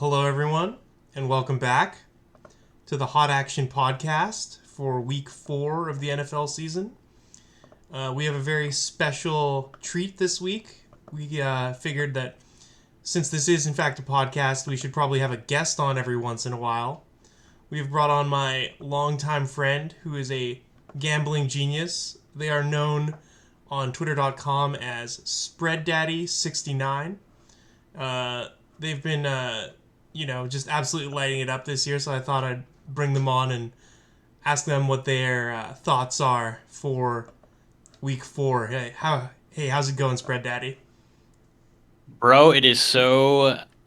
Hello, everyone, and welcome back to the Hot Action Podcast for Week 4 of the NFL season. We have a very special treat this week. We figured that since this is, in fact, a podcast, we should probably have a guest on every once in a while. We've brought on my longtime friend, who is a gambling genius. They are known on Twitter.com as spreaddaddy69. They've been, just absolutely lighting it up this year, so I thought I'd bring them on and ask them what their thoughts are for Week 4. How's it going, Spread Daddy? Bro,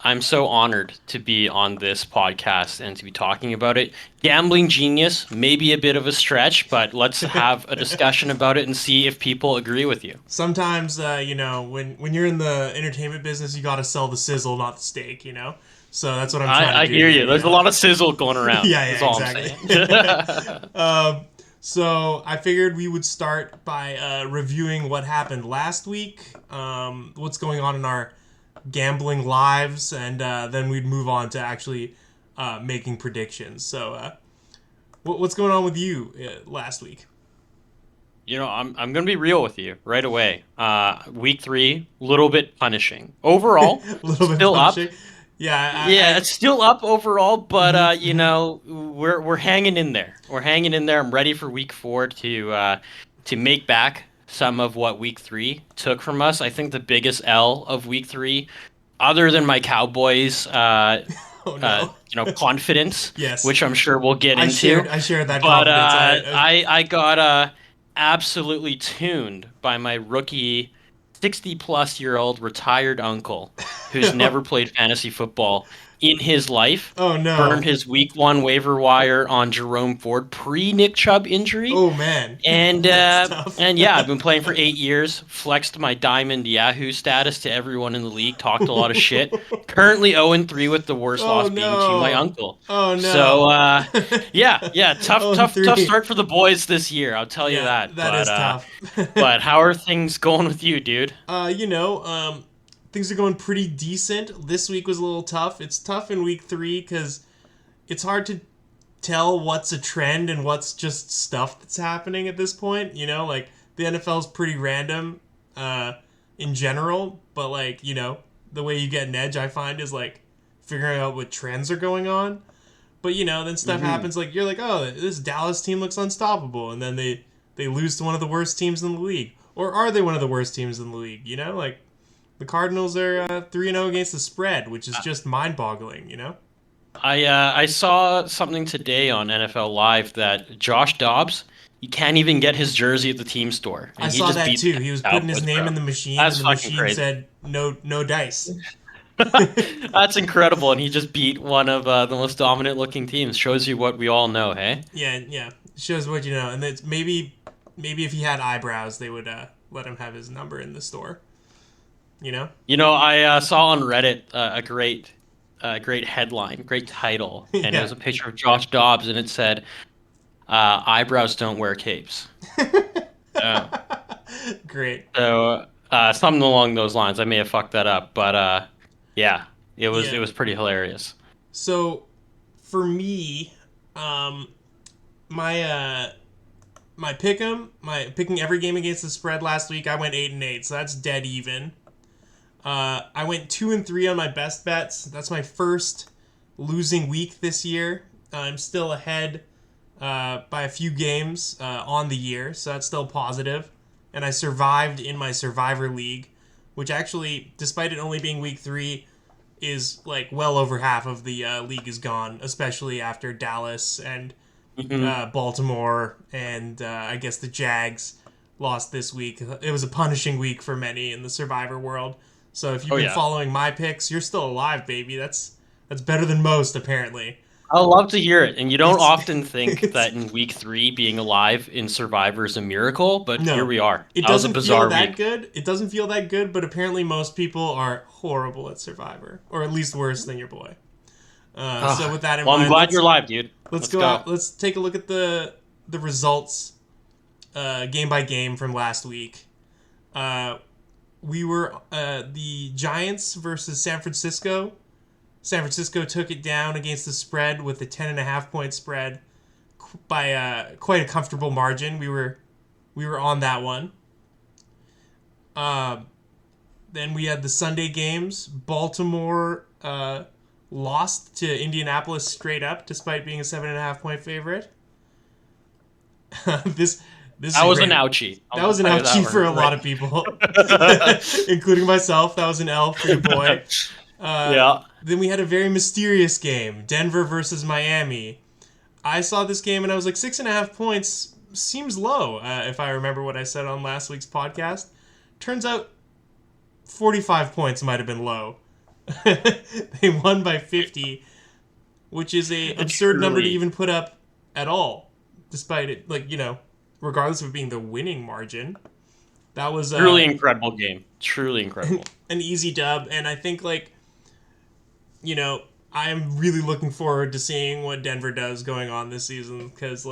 I'm so honored to be on this podcast and to be talking about it. Gambling genius, maybe a bit of a stretch, but let's have a discussion about it and see if people agree with you. Sometimes, when you're in the entertainment business, you got to sell the sizzle, not the steak. So that's what I'm trying I to do hear here, you. There's a lot of sizzle going around. Yeah, That's all I'm exactly. saying. So I figured we would start by reviewing what happened last week, what's going on in our gambling lives, and then we'd move on to actually making predictions. So, what's going on with you last week? I'm gonna be real with you right away. Week 3, little bit punishing. Overall, A little bit still up. punishing. Yeah, Yeah, it's still up overall, but mhm, mhm. we're hanging in there. We're hanging in there. I'm ready for week 4 to make back some of what week 3 took from us. I think the biggest L of week 3, other than my Cowboys, Oh no. confidence, Yes, which I'm sure we'll get I shared into, I shared that but confidence. I got absolutely tuned by my rookie 60 plus year old retired uncle who's never played fantasy football in his life, Oh burned no. his week 1 waiver wire on Jerome Ford pre Nick Chubb injury. Oh man. And That's uh, tough. and yeah, I've been playing for 8 years. Flexed my diamond Yahoo status to everyone in the league. Talked a lot of shit. Currently 0-3 with the worst Oh loss being to my no. uncle. Oh So no. yeah, tough, Oh, and tough, tough three. start for the boys this year. I'll tell you Yeah, that. that is tough. But how are things going with you, dude? uh, you know, um, Things are going pretty decent. This week was a little tough. It's tough in week 3 because it's hard to tell what's a trend and what's just stuff that's happening at this point. Like the NFL is pretty random uh, in general, but the way you get an edge, I find, is like figuring out what trends are going on. But then stuff Hmm. happens like you're like, oh, this Dallas team looks unstoppable, and then they lose to one of the worst teams in the league, or are they one of the worst teams in the league? Like the Cardinals are 3-0 against the spread, which is just mind-boggling. I saw something today on NFL Live that Josh Dobbs, he can't even get his jersey at the team store, I and he saw just that beat the too. He was putting his Cowboys, name bro. in the machine, and That's the fucking machine crazy. said no dice. That's incredible, and he just beat one of the most dominant looking teams. Shows you what we all know, hey? Yeah, yeah, shows what you know. And it's maybe if he had eyebrows, they would let him have his number in the store. You know? I saw on Reddit great headline, great title, and it Yeah. was a picture of Josh Dobbs, and it said, "Eyebrows don't wear capes." Oh. Great. So something along those lines. I may have fucked that up, but yeah, it Yeah. was pretty hilarious. So for me, um, my my picking every game against the spread last week, I went 8-8, so that's dead even. I went 2-3 on my best bets. That's my first losing week this year. I'm still ahead by a few games on the year, so that's still positive. And I survived in my Survivor League, which actually, despite it only being week 3, is like well over half of the league is gone, especially after Dallas and Hmm. Baltimore and I guess the Jags lost this week. It was a punishing week for many in the Survivor world. So if you've Oh been yeah, following my picks, you're still alive, baby. That's better than most, apparently. I love to hear it. And you don't It's often think it's that in week 3 being alive in Survivor is a miracle, but here no, we are. it That was a doesn't feel bizarre that week. good. It doesn't feel that good, but apparently most people are horrible at Survivor, or at least worse than your boy. So Ah, with that in well, I'm mind, glad you're alive, dude. let's Let's go out. go. Let's take a look at the results game by game from last week. Uh, we were the Giants versus San Francisco. San Francisco took it down against the spread with a 10.5-point spread by quite a comfortable margin. We were on that one. Then we had the Sunday games. Baltimore lost to Indianapolis straight up, despite being a 7.5-point favorite. this That was an ouchie. That was an ouchie for a lot of people, including myself. That was an L for your boy. Yeah. Then we had a very mysterious game, Denver versus Miami. I saw this game and I was like, 6.5 points seems low, if I remember what I said on last week's podcast. Turns out 45 points might have been low. They won by 50, which is a absurd number to even put up at all, despite it, regardless of it being the winning margin. That was truly incredible game. Truly incredible. An easy dub, and I think I'm really looking forward to seeing what Denver does going on this season, because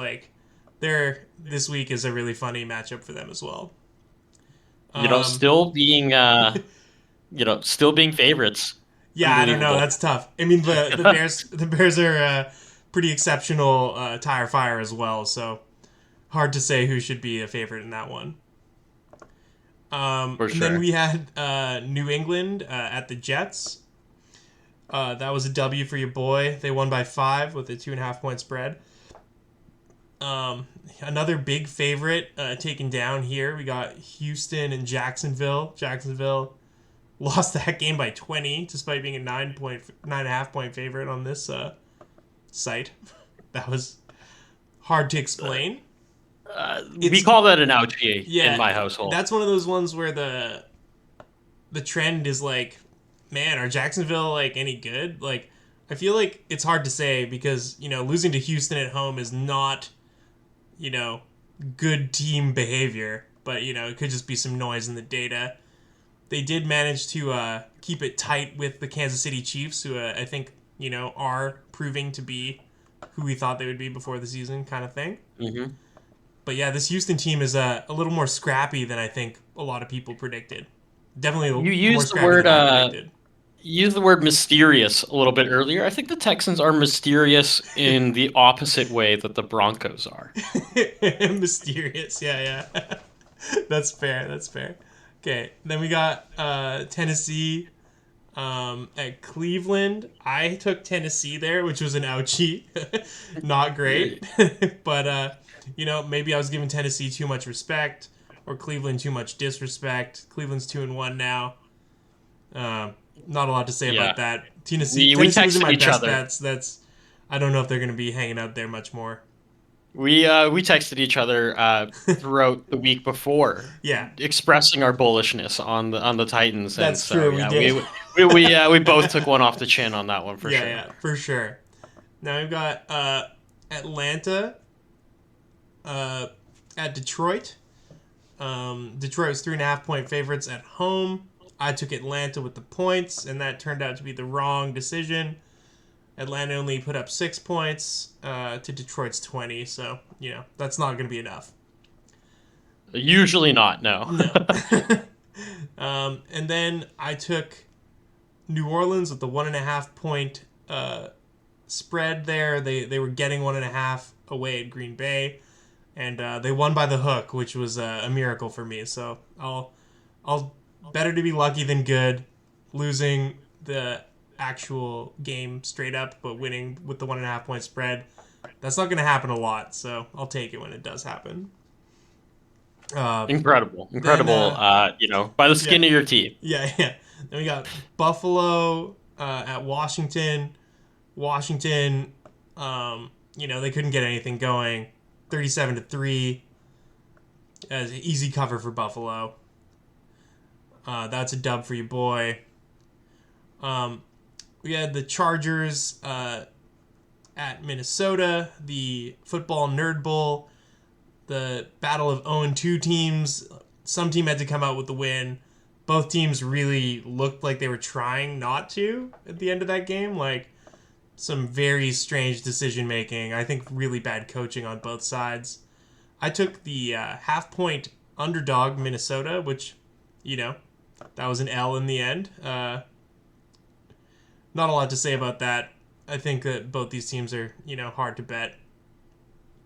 this week is a really funny matchup for them as well. Still being still being favorites. Yeah, I don't know. That's tough. I mean, the Bears are pretty exceptional tire fire as well, so hard to say who should be a favorite in that one. For sure. And then we had New England at the Jets. That was a W for your boy. They won by 5 with a 2.5-point spread. Another big favorite taken down here. We got Houston and Jacksonville. Jacksonville lost that game by 20, despite being a 9.5-point favorite on this site. That was hard to explain. We call that an ouchie in my household. That's one of those ones where the trend is like, man, are Jacksonville any good? I feel like it's hard to say because losing to Houston at home is not good team behavior, but it could just be some noise in the data. They did manage to keep it tight with the Kansas City Chiefs, who I think are proving to be who we thought they would be before the season, kind of thing. Mm-hmm. But yeah, this Houston team is a little more scrappy than I think a lot of people predicted. Definitely more scrappy than I predicted. You used the word mysterious a little bit earlier. I think the Texans are mysterious in the opposite way that the Broncos are. Mysterious, yeah. That's fair. Okay, then we got Tennessee at Cleveland. I took Tennessee there, which was an ouchie. Not great. But, maybe I was giving Tennessee too much respect or Cleveland too much disrespect. Cleveland's 2-1 now. Not a lot to say about that. Tennessee was in my best bets. That's I don't know if they're going to be hanging out there much more. We texted each other throughout the week before, expressing our bullishness on the Titans. That's true. Yeah, we did. We both took one off the chin on that one for sure. Yeah, for sure. Now we've got Atlanta at Detroit. Detroit was 3.5-point favorites at home. I took Atlanta with the points, and that turned out to be the wrong decision. Atlanta only put up 6 points to Detroit's 20, so, that's not going to be enough. Usually not, no. And then I took New Orleans with the 1.5-point spread there. They were getting 1.5 away at Green Bay, and they won by the hook, which was a miracle for me. So I'll better to be lucky than good, losing the actual game straight up, but winning with the 1.5-point spread. That's not going to happen a lot, so I'll take it when it does happen. Incredible, then, by the skin of your teeth. Yeah. Then we got Buffalo at Washington. Washington, they couldn't get anything going. 37-3. As an easy cover for Buffalo. That's a dub for your boy. We had the Chargers at Minnesota, the Football Nerd Bowl, the battle of 0-2 teams. Some team had to come out with the win. Both teams really looked like they were trying not to at the end of that game. Some very strange decision making. I think really bad coaching on both sides. I took the half-point underdog Minnesota, which, that was an L in the end. not a lot to say about that. I think that both these teams are, hard to bet.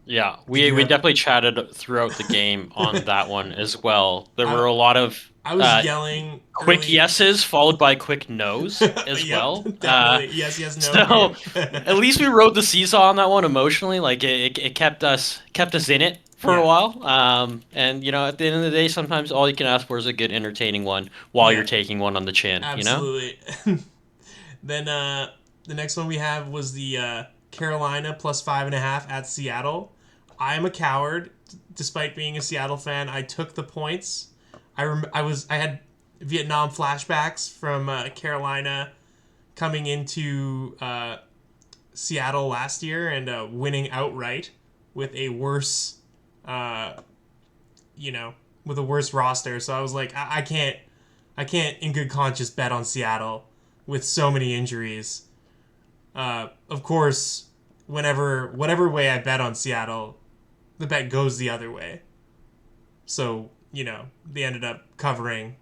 Yeah, Did we you we have? definitely chatted throughout the game on that one as well. There were I a lot of I was uh, yelling quick early. yeses followed by quick nos as Yep, well. definitely. Yes, yes, no So game. at least we rode the seesaw on that one emotionally. Like it kept us in it for a Yeah, while. And at the end of the day, sometimes all you can ask for is a good, entertaining one while you're yeah, taking one on the chin. absolutely. Then the next one we have was the Carolina plus 5.5 at Seattle. I'm a coward, despite being a Seattle fan. I took the points. I had Vietnam flashbacks from Carolina coming into Seattle last year and winning outright with a worse, uh, with a worse roster. So I was like, I can't in good conscience bet on Seattle with so many injuries. Of course, whatever way I bet on Seattle, the bet goes the other way. So they ended up covering,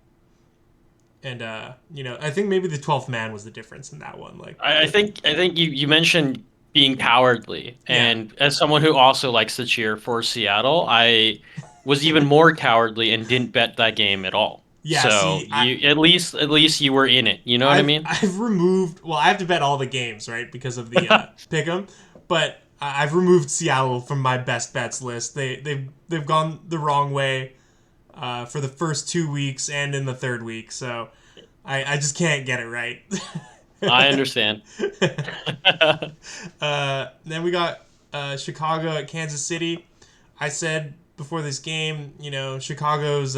and I think maybe the 12th man was the difference in that one. Like, I think you mentioned being cowardly, yeah, and as someone who also likes to cheer for Seattle, I was even more cowardly and didn't bet that game at all. yeah. So See, you at least you were in it. You know what I mean? I've removed. Well, I have to bet all the games, right, because of the pick'em. But I've removed Seattle from my best bets list. They've gone the wrong way for the first 2 weeks and in the third week. So I just can't get it right. I understand. Then we got Chicago at Kansas City. I said before this game, Chicago's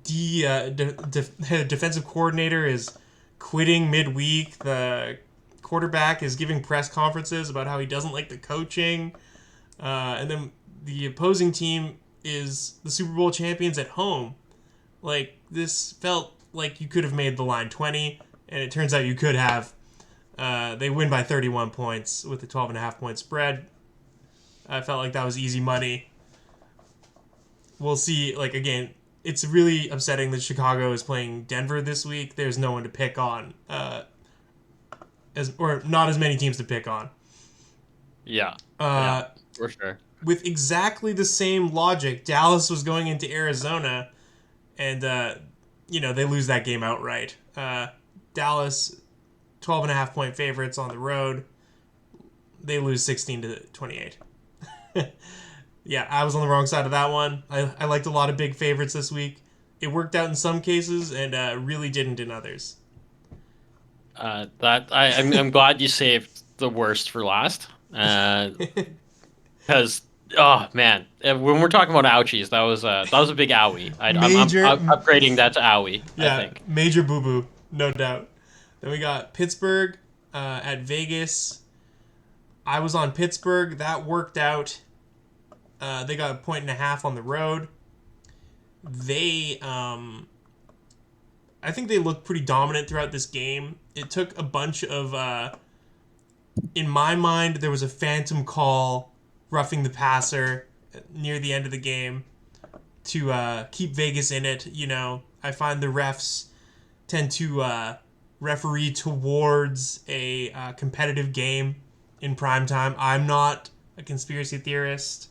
defensive coordinator is quitting midweek. The quarterback is giving press conferences about how he doesn't like the coaching. And then the opposing team is the Super Bowl champions at home. Like, this felt like you could have made the line 20, and it turns out you could have. They win by 31 points with a 12.5 point spread. I felt like that was easy money. We'll see. Like, again, it's really upsetting that Chicago is playing Denver this week. There's no one to pick on, or not as many teams to pick on. Yeah, yeah, Uh, for sure. with exactly the same logic, Dallas was going into Arizona, and they lose that game outright. Dallas, 12.5 point favorites on the road. They lose 16-28. Yeah, I was on the wrong side of that one. I liked a lot of big favorites this week. It worked out in some cases and really didn't in others. I'm glad you saved the worst for last. Because oh man, when we're talking about ouchies, that was a big owie. I'm Major, upgrading that to owie. I yeah, think. major boo boo, no doubt. Then we got Pittsburgh at Vegas. I was on Pittsburgh. That worked out. They got 1.5 points on the road. I think they looked pretty dominant throughout this game. It took a bunch of, in my mind, there was a phantom call roughing the passer near the end of the game to keep Vegas in it. I find the refs tend to referee towards a competitive game in prime time. I'm not a conspiracy theorist,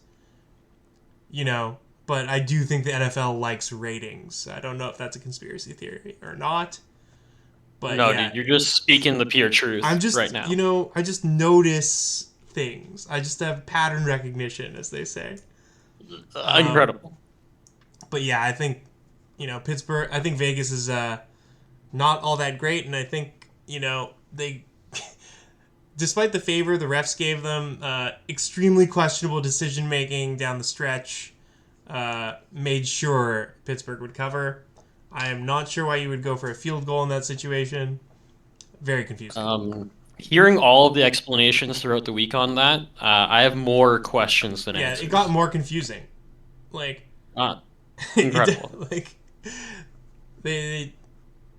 but I do think the NFL likes ratings. I don't know if that's a conspiracy theory or not, but No, yeah, dude, you're just speaking the pure I'm truth right just, now. I just notice things. I just have pattern recognition, as they say. Um, Incredible. but yeah, I think, Pittsburgh, I think Vegas is not all that great, and I think, they, despite the favor the refs gave them, extremely questionable decision making down the stretch made sure Pittsburgh would cover. I am not sure why you would go for a field goal in that situation. Very confusing. Hearing all of the explanations throughout the week on that, I have more questions than Yeah, it got answers. more confusing. Like, Uh, it, Incredible. like they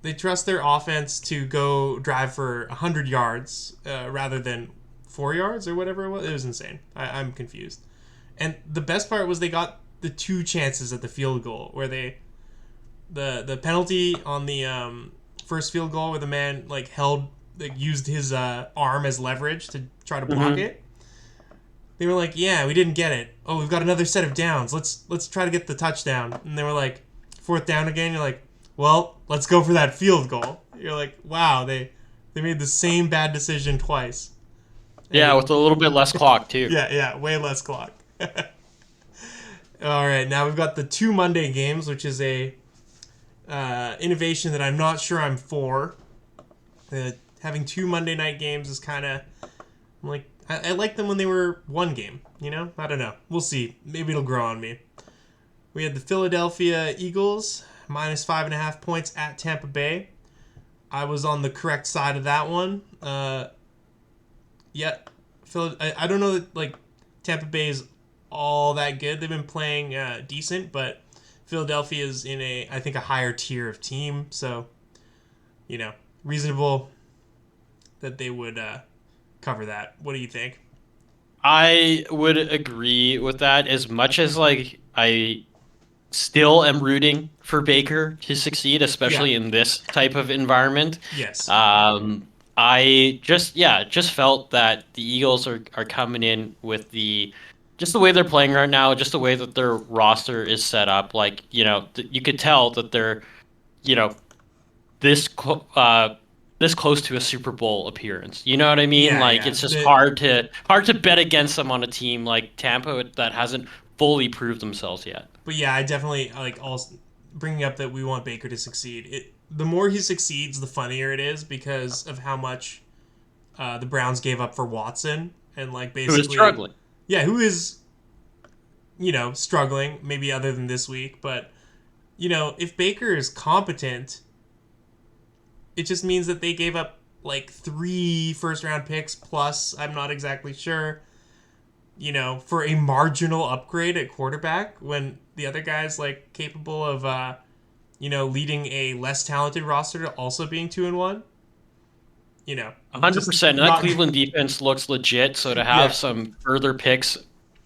they trust their offense to go drive for 100 yards rather than 4 yards or whatever it was. It was insane. I'm confused. And the best part was they got the two chances at the field goal where the penalty on the first field goal where the man used his arm as leverage to try to block Mm-hmm. it. They were like, yeah, we didn't get it. Oh, we've got another set of downs. Let's try to get the touchdown. And they were like, fourth down again. You're like, well, let's go for that field goal. You're like, wow, they made the same bad decision twice. Yeah, And with a little bit less clock too. yeah, way less clock. All right, now we've got the 2 Monday games, which is a innovation that I'm not sure I'm for. Having 2 Monday night games is kind of like I like them when they were one game. I don't know. We'll see. Maybe it'll grow on me. We had the Philadelphia Eagles minus 5.5 points at Tampa Bay. I was on the correct side of that one. Yeah, I don't know that Tampa Bay is all that good. They've been playing decent, but Philadelphia is in I think a higher tier of team. So, reasonable that they would cover that. What do you think? I would agree with that as much as I still am rooting for Baker to succeed, Yeah. especially in this type of environment. Yes. I just felt that the Eagles are coming in with just the way they're playing right now, just the way that their roster is set up. You could tell that they're, you know, this this close to a Super Bowl appearance. You know what I mean? Yeah, Like yeah. it's just hard to bet against them on a team like Tampa that hasn't fully proved themselves yet. But yeah, I definitely also bringing up that we want Baker to succeed. The more he succeeds, the funnier it is because of how much the Browns gave up for Watson and Who is basically, struggling? yeah, who is struggling maybe other than this week. But if Baker is competent, it just means that they gave up like 3 first round picks plus I'm not exactly sure. For a marginal upgrade at quarterback when the other guy's capable of leading a less talented roster to also being 2-1. 100%. Just And that not. Cleveland defense looks legit. So to have Yeah, some further picks,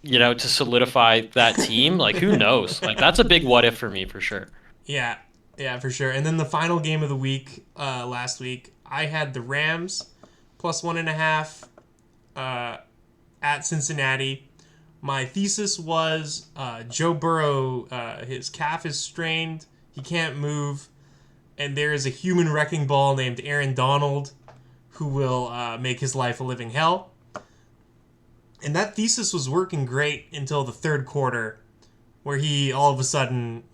to solidify that team, like who knows? Like that's a big what if for me for sure. yeah, yeah, for sure. And then the final game of the week, last week, I had the Rams plus 1.5 at Cincinnati. My thesis was Joe Burrow, his calf is strained, he can't move, and there is a human wrecking ball named Aaron Donald who will make his life a living hell. And that thesis was working great until the third quarter, where he all of a sudden,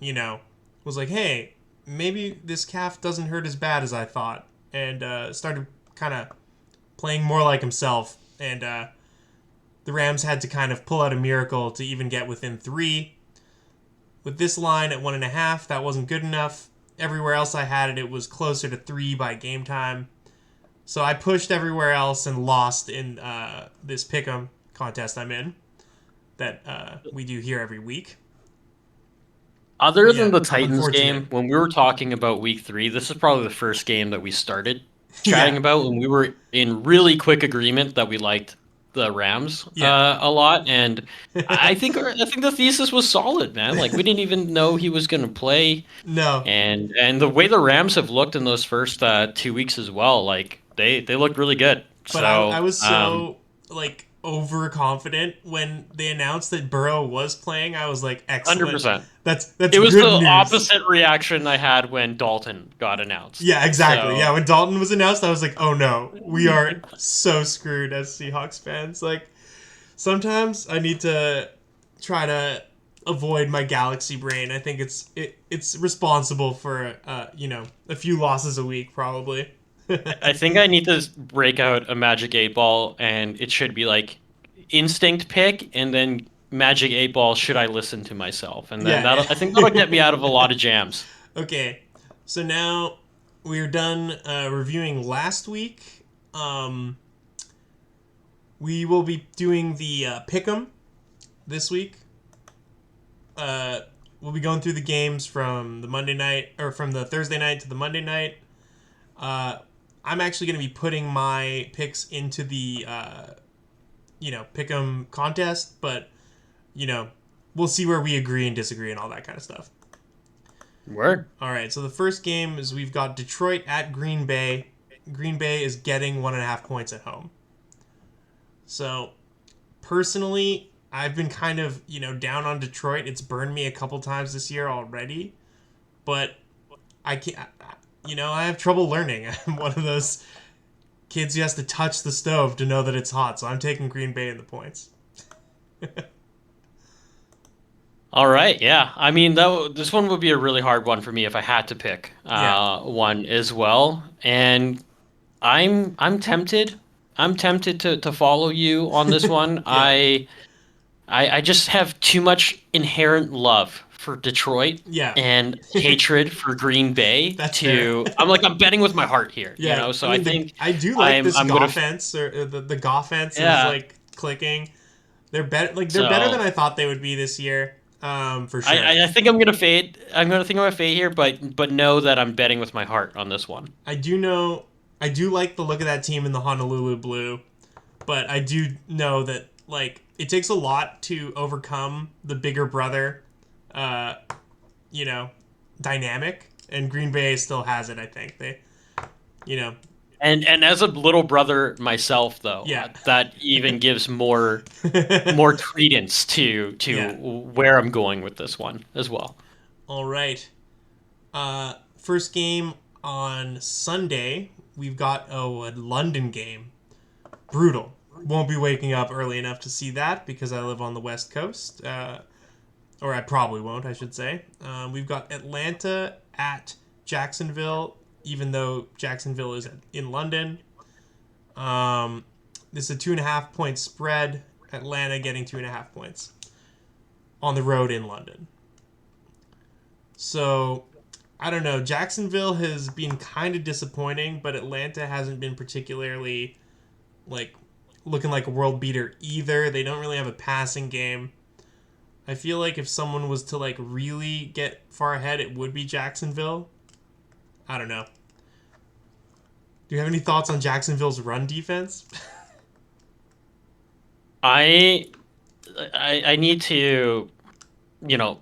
was like, hey, maybe this calf doesn't hurt as bad as I thought, and started kind of playing more like himself. And the Rams had to kind of pull out a miracle to even get within 3. With this line at 1.5, that wasn't good enough. Everywhere else I had it, it was closer to 3 by game time. So I pushed everywhere else and lost in this pick'em contest I'm in that we do here every week. Other than Yeah, the Titans unfortunate. game, when we were talking about week 3, this is probably the first game that we started chatting Yeah, about when we were in really quick agreement that we liked the Rams yeah. a lot. And I think the thesis was solid, man. Like we didn't even know he was going to play. No, And the way the Rams have looked in those first 2 weeks as well, like they looked really good. but I So, was so overconfident when they announced that Burrow was playing. I was like, excellent. 100%. That's It was the good news. opposite reaction I had when Dalton got announced. Yeah, exactly. So, Yeah, when Dalton was announced, I was like, oh no, we are so screwed as Seahawks fans. Sometimes I need to try to avoid my galaxy brain. I think it's responsible for a few losses a week probably. I think I need to break out a Magic 8 Ball, and it should be like instinct pick, and then Magic 8 Ball, should I listen to myself? And then Yeah, I think that'll get me out of a lot of jams. Okay, so now we're done reviewing last week. We will be doing the pick'em this week. We'll be going through the games from the Monday night or from the Thursday night to the Monday night. I'm actually going to be putting my picks into the pick'em contest, but we'll see where we agree and disagree and all that kind of stuff. Word. All right, so the first game is we've got Detroit at Green Bay. Green Bay is getting 1.5 points at home. So personally, I've been kind of, down on Detroit. It's burned me a couple times this year already, but I can't, I have trouble learning. I'm one of those kids who has to touch the stove to know that it's hot, so I'm taking Green Bay in the points. All right, yeah. I mean, this one would be a really hard one for me if I had to pick Yeah. one as well. And I'm tempted. I'm tempted to follow you on this one. Yeah. I just have too much inherent love for Detroit Yeah. and hatred for Green Bay That's fair. to I'm betting with my heart here, you Yeah, know. I So I mean, think I do like this I'm gonna Goffense, or the Goffense is yeah. like clicking. They're better, they're better than So I thought they would be this year, for sure. I think I'm gonna fade. I'm gonna think I'm gonna fade here, but know that I'm betting with my heart on this one. I do know, I do like the look of that team in the Honolulu blue, but I do know that it takes a lot to overcome the bigger brother, uh, you know, dynamic, and Green Bay still has it. I think they, you know, And as a little brother myself, though, yeah, that even gives more credence to yeah. where I'm going with this one as well. All right. First game on Sunday, we've got a London game. Brutal. Won't be waking up early enough to see that because I live on the West Coast. Or I probably won't, I should say. We've got Atlanta at Jacksonville, even though Jacksonville is in London. This is a 2.5 point spread. Atlanta getting 2.5 points on the road in London. So I don't know. Jacksonville has been kind of disappointing, but Atlanta hasn't been particularly like looking like a world beater either. They don't really have a passing game. I feel like if someone was to really get far ahead, it would be Jacksonville. I don't know. Do you have any thoughts on Jacksonville's run defense? I I need to,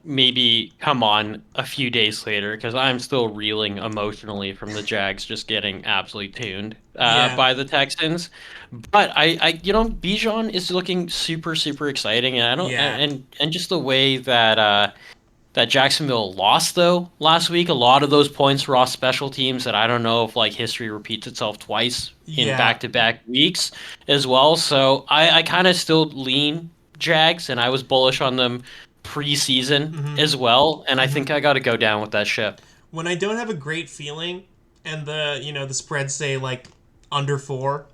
maybe come on a few days later because I'm still reeling emotionally from the Jags just getting absolutely tuned Yeah. by the Texans. But Bijan is looking super, super exciting, and I don't, Yeah. and just the way that Jacksonville lost though last week, a lot of those points were off special teams that I don't know if history repeats itself twice in Yeah. back-to-back weeks as well. So I kind of still lean Jags, and I was bullish on them preseason Mm-hmm. as well, and I Mm-hmm. think I got to go down with that ship. When I don't have a great feeling and the spreads say under 4,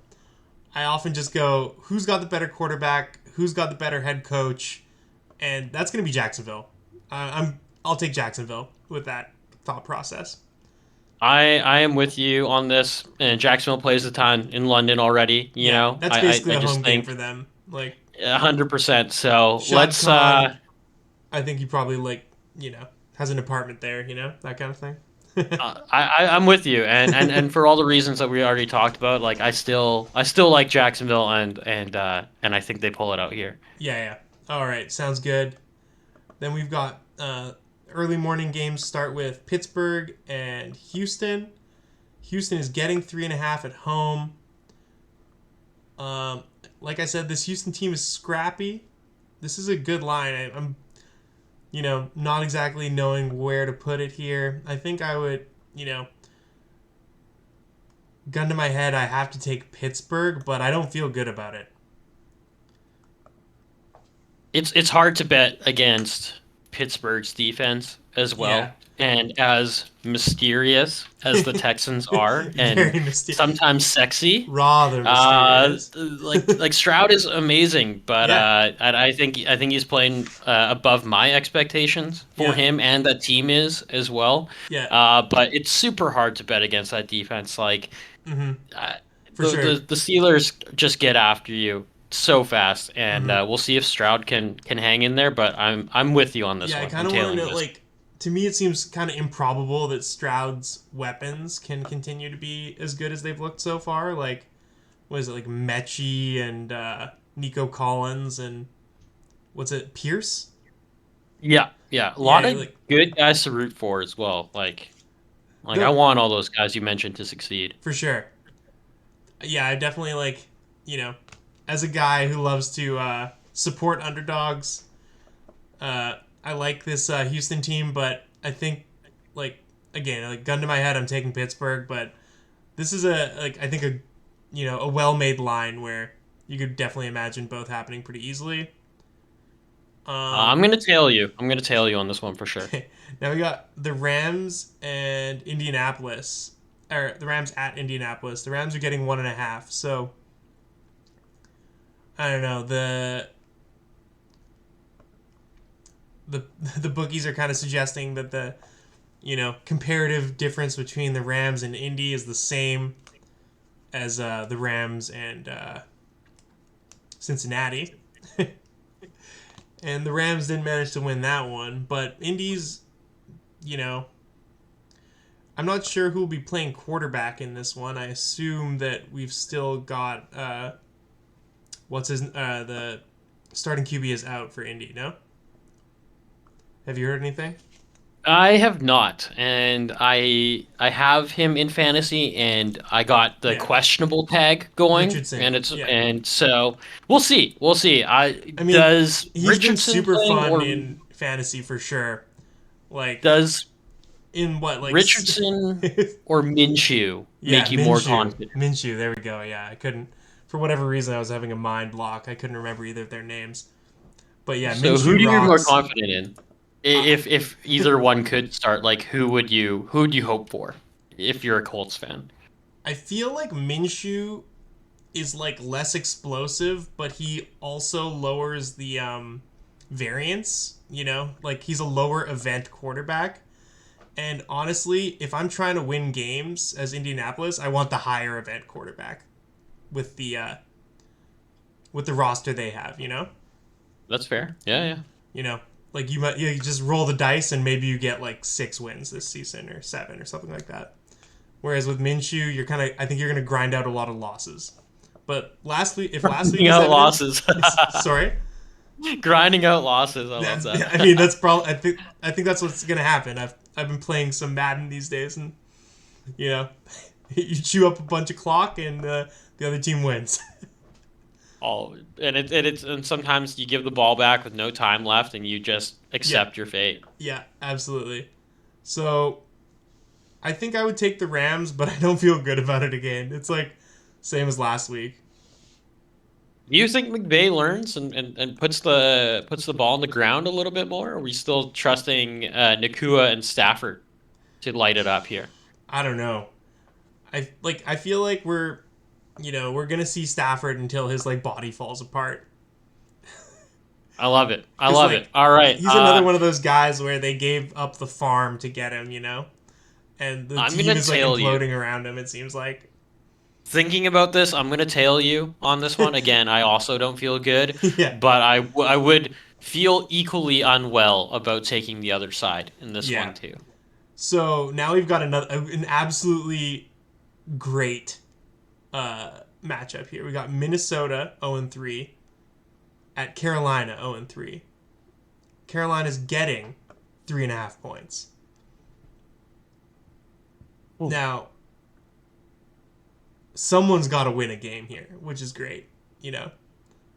I often just go, who's got the better quarterback? Who's got the better head coach? And that's going to be Jacksonville. I'll take Jacksonville with that thought process. I am with you on this, and Jacksonville plays a ton in London already. Yeah, that's basically I a just home game think for them. 100%. So Shad let's Khan, I think he probably has an apartment there, that kind of thing. I'm with you, and for all the reasons that we already talked about, I still like Jacksonville, and I think they pull it out here. Yeah, yeah. All right, sounds good. Then we've got early morning games start with Pittsburgh and Houston. Houston is getting 3.5 at home. Like I said, this Houston team is scrappy. This is a good line. I'm, not exactly knowing where to put it here. I think I would, gun to my head, I have to take Pittsburgh, but I don't feel good about it. It's hard to bet against Pittsburgh's defense as Yeah. well, and as mysterious as the Texans are, and Very mysterious. sometimes sexy. Rather mysterious. Like Stroud is amazing, but Yeah. I think he's playing above my expectations for Yeah. him, and that team is as well. Yeah. But it's super hard to bet against that defense. Mm-hmm. Uh, For the, sure. the Steelers just get after you so fast, and Mm-hmm. we'll see if Stroud can hang in there. But I'm with you on this Yeah, I one. kind I'm of want to tailing know, this. to me, it seems kind of improbable that Stroud's weapons can continue to be as good as they've looked so far. What is it, Mechie and Nico Collins and, what's it, Pierce? Yeah, a lot Yeah, of like good guys to root for as well. Like I the want all those guys you mentioned to succeed. for sure. Yeah, I definitely like you know, as a guy who loves to support underdogs. I like this Houston team, but I think like again, like gun to my head, I'm taking Pittsburgh. But this is I think a well made line where you could definitely imagine both happening pretty easily. I'm Um, gonna tail you. I'm gonna tail you on this one for sure. now we got the Rams and Indianapolis, or the Rams at Indianapolis. The Rams are getting 1.5. So I don't know the the bookies are kind of suggesting that the comparative difference between the Rams and Indy is the same as the Rams and Cincinnati. And the Rams didn't manage to win that one, but Indy's, you know, I'm not sure who will be playing quarterback in this one. I assume that we've still got the starting QB is out for Indy. No, have you heard anything? I have not, and I have him in fantasy, and I got the Yeah, questionable tag going, Richardson. and it's Yeah, and so we'll see, we'll see. I I mean, does he's been Richardson super playing fun or in fantasy for sure. Like does in what like Richardson or Minshew yeah, make you more Minshew. confident? Minshew, there we go. Yeah, I couldn't for whatever reason I was having a mind block. I couldn't remember either of their names. But yeah, So who Minshew do you more rocks. confident in? I, If either one could start, like who would you hope for if you're a Colts fan? I feel like Minshew is like less explosive, but he also lowers the variance, Like he's a lower event quarterback. And honestly, if I'm trying to win games as Indianapolis, I want the higher event quarterback with the roster they have. That's fair. Yeah, yeah. You know, like you just roll the dice and maybe you get like 6 wins this season or 7 or something like that. Whereas with Minshew, I think you're gonna grind out a lot of losses. But if last week Grinding is out evidence, losses. sorry, Grinding out losses. I love that's that. I mean that's probably I think that's what's gonna happen. I've been playing some Madden these days, and you know, you chew up a bunch of clock and the other team wins. All and sometimes you give the ball back with no time left and you just Yeah, accept your fate. yeah, absolutely. So I think I would take the Rams, but I don't feel good about it again. It's like same as last week. Do you think McVay learns and puts the ball on the ground a little bit more? Or are we still trusting Nakua and Stafford to light it up here? I don't know. I feel like we're gonna see Stafford until his like body falls apart. I love it. I Because love it. like All right. he's another one of those guys where they gave up the farm to get him, and the I'm team gonna is like tail you. imploding around him. It seems like. Thinking about this, I'm gonna tail you on this one. Again, I also don't feel good, Yeah, but I would feel equally unwell about taking the other side in this yeah. one too. So now we've got an absolutely great matchup here. We got Minnesota 0-3 at Carolina 0-3. Carolina's getting 3.5 points. Ooh. Now, someone's got to win a game here, which is great.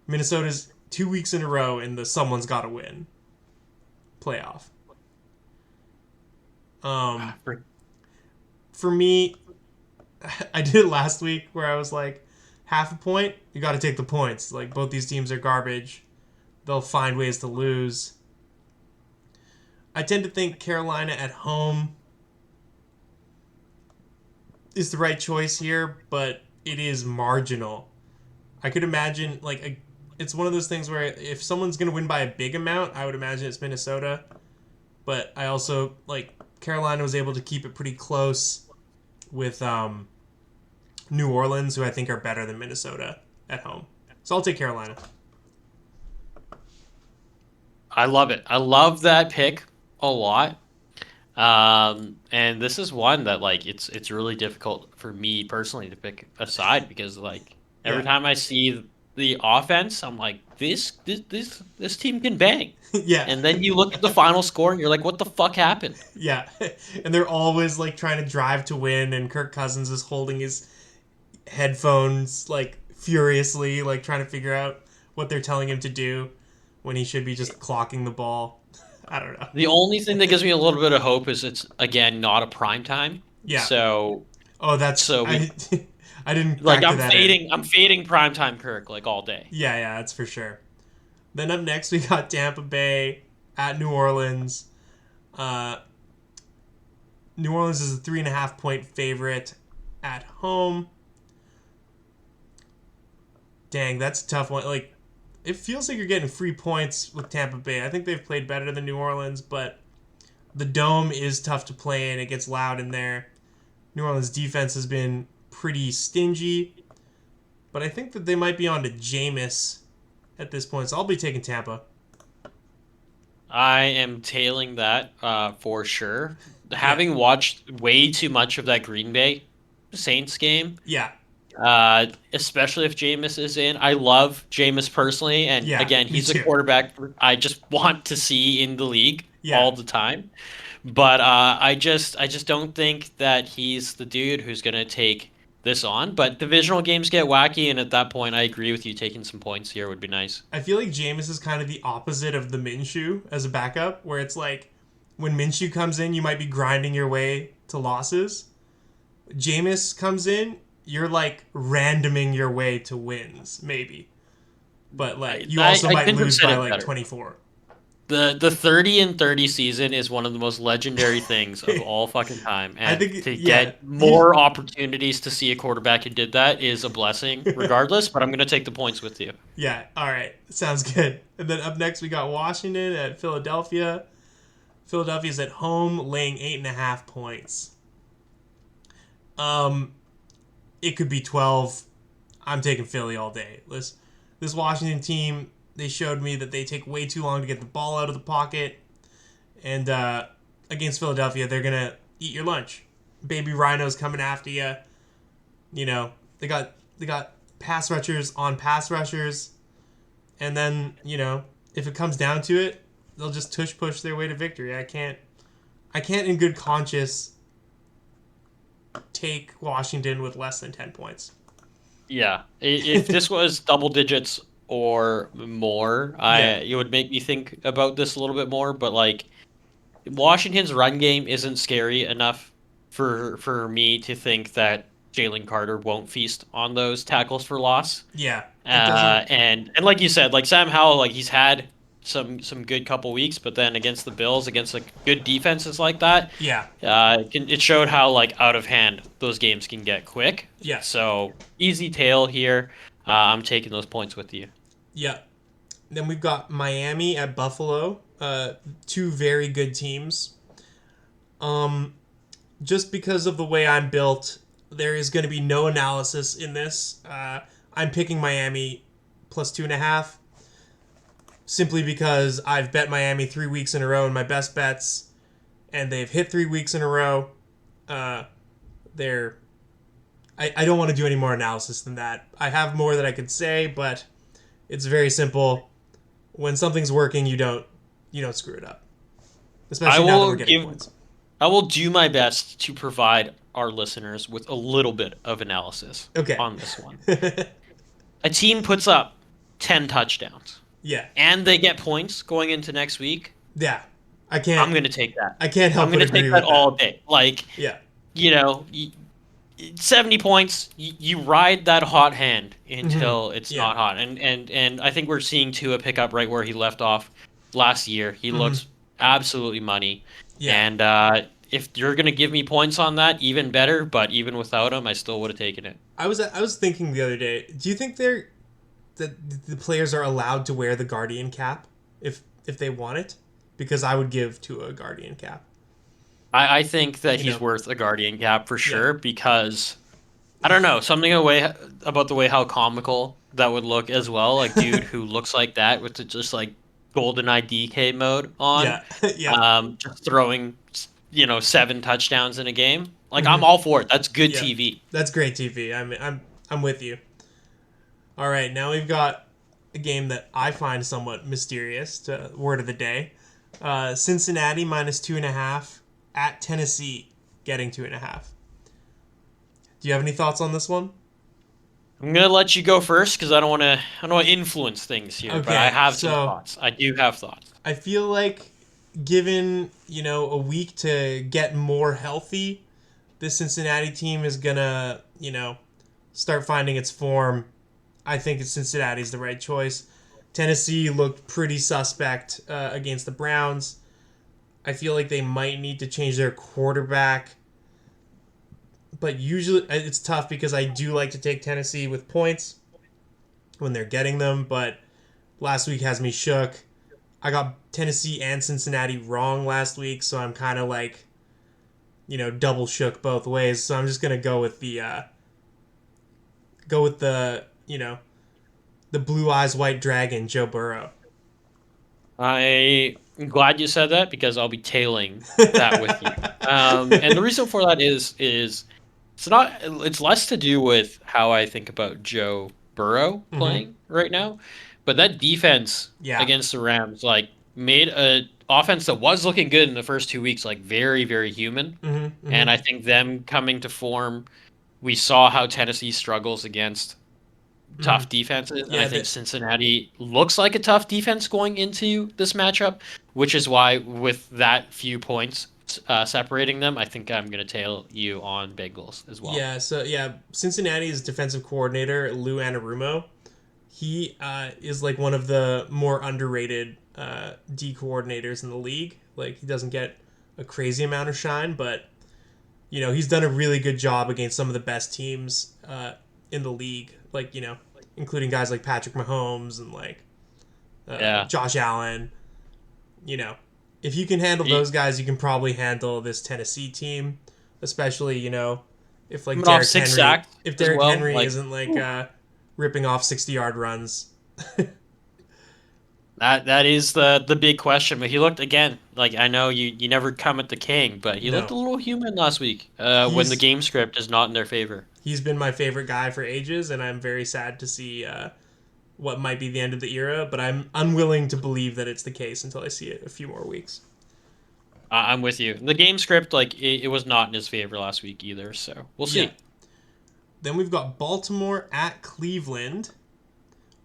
Minnesota's 2 weeks in a row in the someone's got to win playoff. Um, For for me, I did it last week where I was like, half a point, you got to take the points. Like both these teams are garbage. They'll find ways to lose. I tend to think Carolina at home is the right choice here, but it is marginal. I could imagine it's one of those things where if someone's going to win by a big amount, I would imagine it's Minnesota. But I also like Carolina was able to keep it pretty close with New Orleans, who I think are better than Minnesota at home. So I'll take Carolina. I love it. I love that pick a lot. And this is one that like it's really difficult for me personally to pick a side because like every Yeah. time I see the offense, I'm like, this team can bang. Yeah. And then you look at the final score and you're like, what the fuck happened? Yeah. And they're always like trying to drive to win, and Kirk Cousins is holding his headphones like furiously, like trying to figure out what they're telling him to do when he should be just clocking the ball. I don't know. The only thing that gives me a little bit of hope is it's again not a prime time. Yeah. So Oh, that's so we I didn't like factor that in. I'm fading primetime Kirk like all day. Yeah, yeah, that's for sure. Then up next we got Tampa Bay at New Orleans. Uh, New Orleans is a 3.5 point favorite at home. Dang, that's a tough one. Like, it feels like you're getting free points with Tampa Bay. I think they've played better than New Orleans, but the dome is tough to play in. It gets loud in there. New Orleans defense has been pretty stingy, but I think that they might be on to Jameis at this point, so I'll be taking Tampa. I am tailing that for sure. Yeah, Having watched way too much of that Green Bay Saints game, yeah, especially if Jameis is in. I love Jameis personally, and yeah, again, me he's a too. quarterback I just want to see in the league Yeah, all the time. But I just don't think that he's the dude who's gonna take this on. But divisional games get wacky, and at that point, I agree with you. Taking some points here would be nice. I feel like Jameis is kind of the opposite of the Minshew as a backup, where it's like when Minshew comes in, you might be grinding your way to losses. Jameis comes in, you're like randoming your way to wins, maybe. But like you also I might couldn't have lose said by it like better. 24. The 30 and 30 season is one of the most legendary things of all fucking time. I And think to yeah, get more opportunities to see a quarterback who did that is a blessing, regardless. But I'm going to take the points with you. yeah, all right. Sounds good. And then up next we got Washington at Philadelphia. Philadelphia's at home laying 8.5 points. Um it could be 12. I'm taking Philly all day. This Washington team, they showed me that they take way too long to get the ball out of the pocket. And against Philadelphia, they're going to eat your lunch. Baby Rhino's coming after you. You know, they got pass rushers on pass rushers. And then, if it comes down to it, they'll just tush push their way to victory. I can't in good conscience take Washington with less than 10 points. Yeah, if this was double digits or more, Yeah. it would make me think about this a little bit more. But like Washington's run game isn't scary enough for me to think that Jalen Carter won't feast on those tackles for loss. Yeah. It doesn't. And like you said, like Sam Howell, like he's had some good couple weeks, but then against the Bills, against like good defenses like that, Yeah. it showed how like out of hand those games can get quick. Yeah. So easy tail here. I'm taking those points with you. Yeah. Then we've got Miami at Buffalo. Two very good teams. Just because of the way I'm built, there is going to be no analysis in this. I'm picking Miami plus 2.5, simply because I've bet Miami 3 weeks in a row in my best bets, and they've hit 3 weeks in a row. They're I don't want to do any more analysis than that. I have more that I could say, but it's very simple. When something's working, you don't screw it up. I Especially now that we're will getting give points. I will do my best to provide our listeners with a little bit of analysis Okay. on this one. A team puts up 10 touchdowns Yeah. and they get points going into next week. Yeah. I I'm can't going to take that. I can't help I'm but going to agree take with that all that. day. Like, Yeah. you know, 70 points, you ride that hot hand until it's Yeah. not hot. And I think we're seeing Tua pick up right where he left off last year. He looks absolutely money. Yeah. And if you're going to give me points on that, even better. But even without him, I still would have taken it. I was thinking the other day, do you think that the players are allowed to wear the Guardian cap if they want it? Because I would give to a Guardian cap. I think that You he's know. worth a Guardian cap for Yeah. sure because I don't know, something away about the way how comical that would look as well. Like dude who looks like that with the just like golden DK mode on, Yeah. Yeah. just throwing 7 touchdowns in a game. Like I'm all for it. That's good Yeah. TV. That's great TV. I'm with you. All right, now we've got a game that I find somewhat mysterious. To word of the day, Cincinnati minus 2.5 at Tennessee, getting 2.5. Do you have any thoughts on this one? I'm gonna let you go first because I don't want to influence things here, but I Okay, have some so thoughts. I do have thoughts. I feel like given a week to get more healthy, this Cincinnati team is gonna start finding its form. I think Cincinnati's the right choice. Tennessee looked pretty suspect against the Browns. I feel like they might need to change their quarterback, but usually it's tough because I do like to take Tennessee with points when they're getting them, but last week has me shook. I got Tennessee and Cincinnati wrong last week, so I'm kind of like, double shook both ways. So I'm just gonna go with the blue eyes white dragon, Joe Burrow. I'm glad you said that because I'll be tailing that with you. And the reason for that is it's less to do with how I think about Joe Burrow Mm-hmm. playing right now, but that defense Yeah. against the Rams made a offense that was looking good in the first 2 weeks very very human, Mm-hmm. Mm-hmm. and I think them coming to form, we saw how Tennessee struggles against Mm-hmm. tough defenses, and I Yeah. think Cincinnati looks like a tough defense going into this matchup, which is why with that few points separating them, I think I'm going to tail you on Bengals as well. Yeah. So yeah, Cincinnati's defensive coordinator Lou Anarumo. He is like one of the more underrated D coordinators in the league. Like he doesn't get a crazy amount of shine, but he's done a really good job against some of the best teams in the league. Like including guys like Patrick Mahomes and like Yeah. Josh Allen. You know, if you can handle those guys, you can probably handle this Tennessee team, especially if like Coming off 6 sacks If as Derrick well, Henry like isn't like ripping off 60-yard runs. that is the big question. But he looked again like, I know you never come at the king, but he looked No, a little human last week. When the he's game script is not in their favor. he's been my favorite guy for ages, and I'm very sad to see what might be the end of the era. But I'm unwilling to believe that it's the case until I see it a few more weeks. I'm with you. The game script, it was not in his favor last week either. So we'll Yeah. see. Then we've got Baltimore at Cleveland.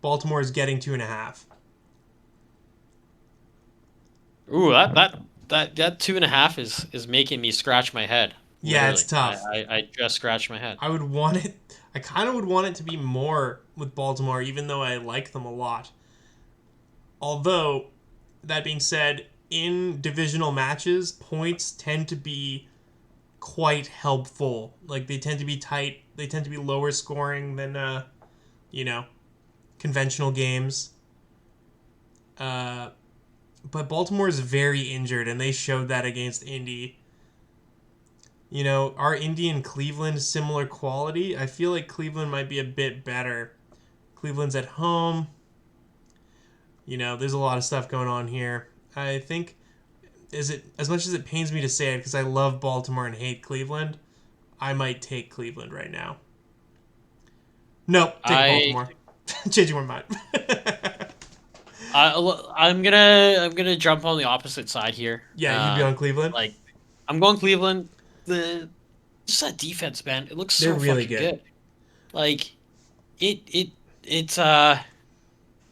Baltimore is getting 2.5. Ooh, that 2.5 is making me scratch my head. Yeah, it's Literally, tough. I just scratched my head. I would want it. I kind of would want it to be more with Baltimore, even though I like them a lot. Although, that being said, in divisional matches, points tend to be quite helpful. Like they tend to be tight. They tend to be lower scoring than you know, conventional games. Uh, but Baltimore is very injured, and they showed that against Indy. Are Indy and Cleveland similar quality? I feel like Cleveland might be a bit better. Cleveland's at home. There's a lot of stuff going on here. I think is it as much as it pains me to say it because I love Baltimore and hate Cleveland, I might take Cleveland right now. Nope, take I Baltimore. Changing my mind. I'm gonna jump on the opposite side here. Yeah, you'd be on Cleveland. Like I'm going Cleveland. The Just that defense, man, it looks They're so really fucking good. good. Like it's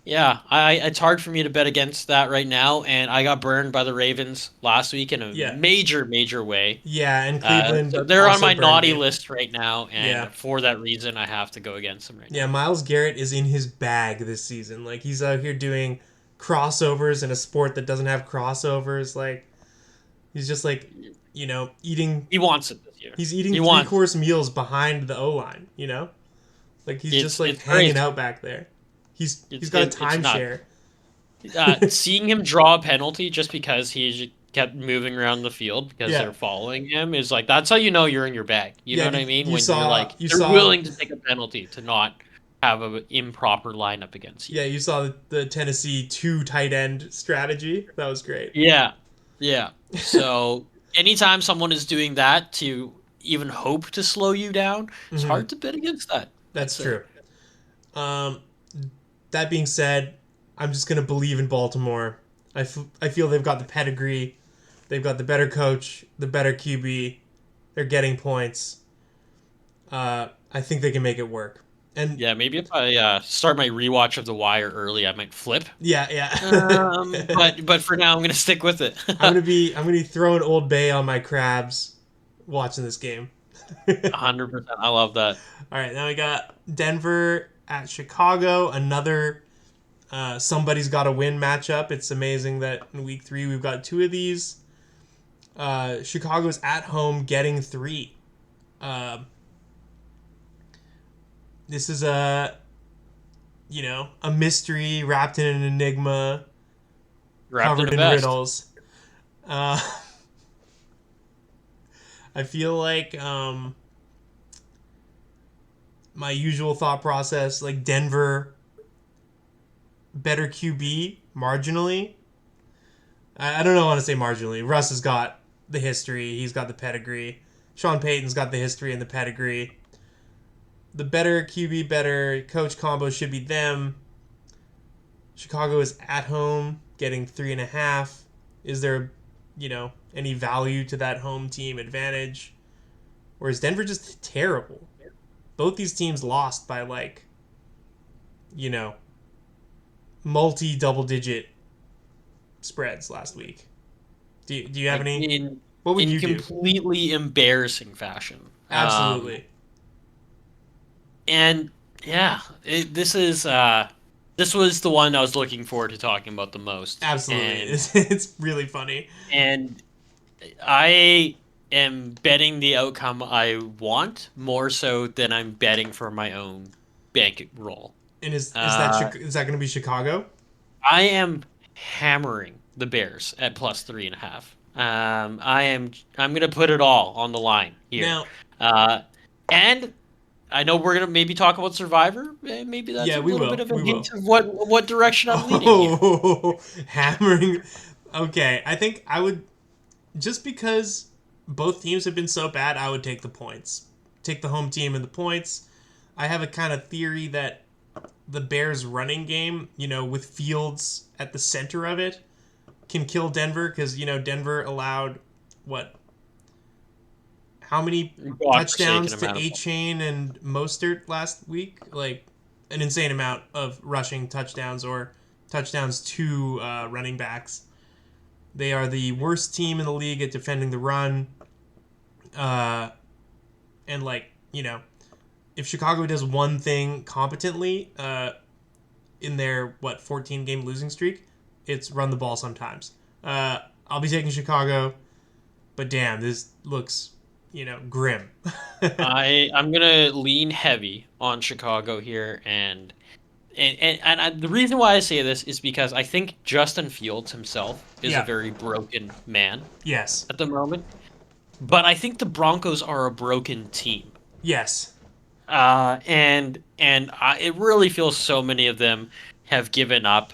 yeah, it's hard for me to bet against that right now, and I got burned by the Ravens last week in a Yeah, major way. yeah, and Cleveland So they're on also my burned naughty you. list right now, Yeah, and for that reason, I have to go against them right yeah. now. Miles Garrett is in his bag this season. Like he's out here doing crossovers in a sport that doesn't have crossovers. Like he's just like eating. He wants it this year. He's eating He three wants. course meals behind the O line. Like he's just like It's hanging crazy. out back there. He's It's got a it's not. timeshare. Seeing him draw a penalty just because he kept moving around the field because Yeah, they're following him is like, that's how you know you're in your bag. You know yeah. what I mean? You When you're saw like, you they're saw willing to take a penalty to not have an improper lineup against you. yeah you saw the Tennessee two tight end strategy. That was great. Yeah, yeah. So anytime someone is doing that to even hope to slow you down, it's Hmm. hard to bet against that. I'd That's say. true. Um, That being said, I'm just gonna believe in Baltimore. I feel they've got the pedigree, they've got the better coach, the better QB. They're getting points. I think they can make it work. And Yeah, maybe if I start my rewatch of The Wire early, I might flip. yeah, yeah. But for now, I'm gonna stick with it. I'm gonna be throwing Old Bay on my crabs, watching this game. 100%. I love that. All right, now we got Denver at Chicago. Another somebody's got to win matchup. It's amazing that in week 3 we've got 2 of these. Chicago's at home getting 3. This is a mystery wrapped in an enigma, Wrapped in covered a in vest. riddles. Uh, I feel like my usual thought process, like Denver, better QB marginally. I don't know. I want to say marginally. Russ has got the history. He's got the pedigree. Sean Payton's got the history and the pedigree. The better QB, better coach combo should be them. Chicago is at home, getting 3.5. Is there, any value to that home team advantage? Or is Denver just terrible? Both these teams lost by multi double digit spreads last week. Do you have Like any? in What would in you do? completely embarrassing fashion. Absolutely. And yeah, this was the one I was looking forward to talking about the most. Absolutely. And It's really funny. and I am betting the outcome I want more so than I'm betting for my own bankroll. And Uh, is that going to be Chicago? I am hammering the Bears at +3.5. I'm gonna put it all on the line here. Now, Uh, and I know we're gonna maybe talk about Survivor. Maybe that's yeah, a we little bit will. of a We will. hint of what direction I'm leaning here. Oh, hammering. Okay, I think I would, just because both teams have been so bad, I would take the points. Take the home team and the points. I have a kind of theory that the Bears' running game, with Fields at the center of it, can kill Denver because, Denver allowed, what, how many Godforsaken touchdowns to amount of A-Chain and Mostert last week? Like, an insane amount of rushing touchdowns or touchdowns to running backs. They are the worst team in the league at defending the run. And, if Chicago does one thing competently in their, 14-game losing streak, it's run the ball sometimes. I'll be taking Chicago, but damn, this looks, grim. I'm gonna lean heavy on Chicago here, the reason why I say this is because I think Justin Fields himself is a Yeah. very broken man Yes. at the moment, but I think the Broncos are a broken team. Yes. It really feels so many of them have given up.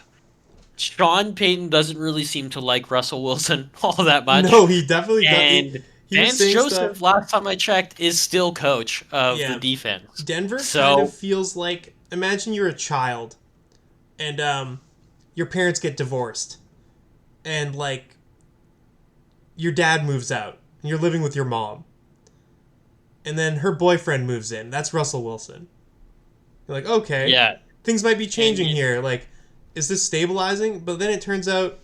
Sean Payton doesn't really seem to like Russell Wilson all that much. No, he definitely does. And He was Vance saying stuff. Joseph, last time I checked, is still coach of the Yeah. defense. Denver kind of So, feels like, imagine you're a child and your parents get divorced and your dad moves out and you're living with your mom. And then her boyfriend moves in. That's Russell Wilson. You're like, okay, yeah. things might be And changing here. Like, is this stabilizing? But then it turns out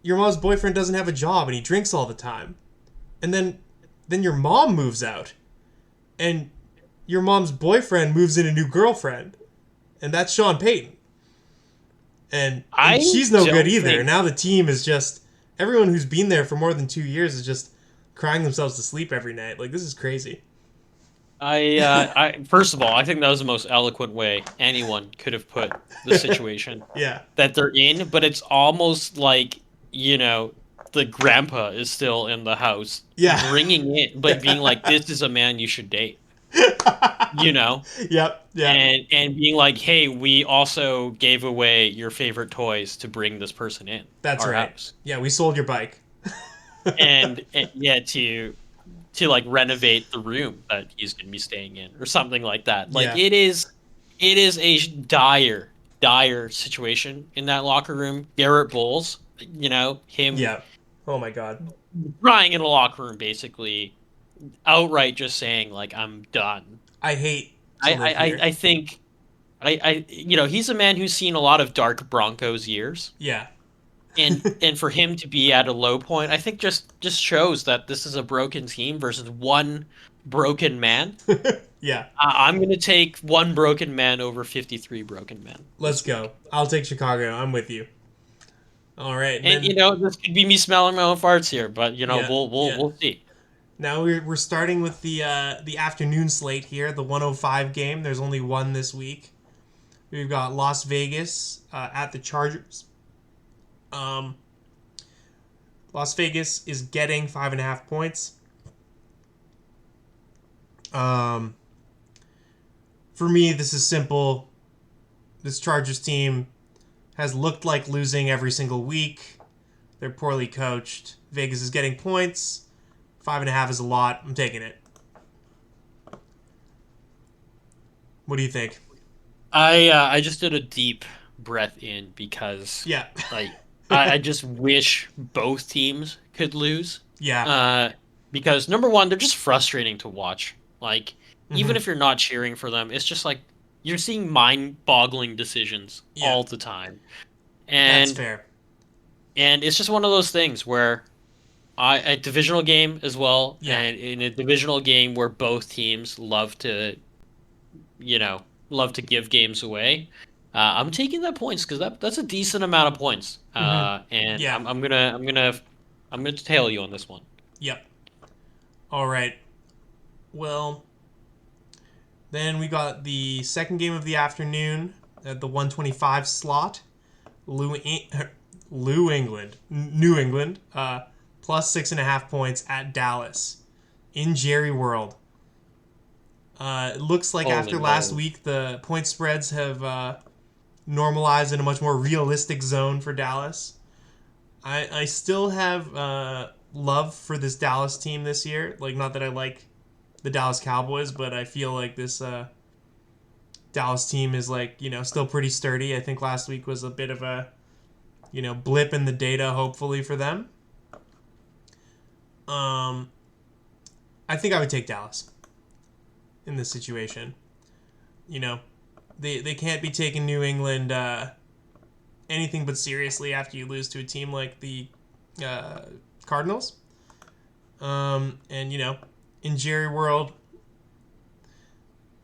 your mom's boyfriend doesn't have a job and he drinks all the time. And then your mom moves out. And your mom's boyfriend moves in a new girlfriend. And that's Sean Payton. And she's no good either. Now the team is just, everyone who's been there for more than 2 years is just crying themselves to sleep every night. Like, this is crazy. First of all, I think that was the most eloquent way anyone could have put the situation Yeah. that they're in, but it's almost like, the grandpa is still in the house, Yeah. bringing it, but being like, this is a man you should date, Yep. Yeah. and being like, hey, we also gave away your favorite toys to bring this person in That's our right. house. Yeah, we sold your bike. And yeah, to renovate the room that he's going to be staying in or something like that. Like Yeah. It is a dire situation in that locker room. Garrett Bowles, him Yeah. Oh my God. crying in the locker room, basically outright just saying like, "I'm done." I hate to I live I I here. I think he's a man who's seen a lot of dark Broncos years, Yeah. and for him to be at a low point, I think just shows that this is a broken team versus one broken man. Yeah. I'm gonna take one broken man over 53 broken men Let's this week. go. I'll take Chicago. I'm with you. All right, and And then this could be me smelling my own farts here, but yeah, yeah. we'll see. Now we're starting with the afternoon slate here, the 105 game. There's only one this week. We've got Las Vegas at the Chargers. Um, Las Vegas is getting 5.5 points. Um, for me, this is simple. This Chargers team has looked like losing every single week. They're poorly coached. Vegas is getting points. 5.5 is a lot. I'm taking it. What do you think? I just did a deep breath in because Yeah. like I just wish both teams could lose. Yeah. Uh, because number one, they're just frustrating to watch. Like even Mm-hmm. if you're not cheering for them, it's just like you're seeing mind-boggling decisions Yeah. all the time, That's and fair. it's just one of those things where a divisional game as well, Yeah. and in a divisional game where both teams you know, love to give games away. I'm taking that points because that's a decent amount of points. Mm-hmm. And Yeah. I'm gonna tail you on this one. Yep. All right. Well, then we got the second game of the afternoon at the 125 slot. Lou, Lou England, New England, plus 6.5 points at Dallas in Jerry World. It looks like Holy after last moly! week, the point spreads have normalized in a much more realistic zone for Dallas. I still have love for this Dallas team this year. Like, not that I like the Dallas Cowboys, but I feel like this Dallas team is like still pretty sturdy. I think last week was a bit of a blip in the data, hopefully for them. Um, I think I would take Dallas in this situation. You know, they can't be taking New England anything but seriously after you lose to a team like the Cardinals. And in Jerry World,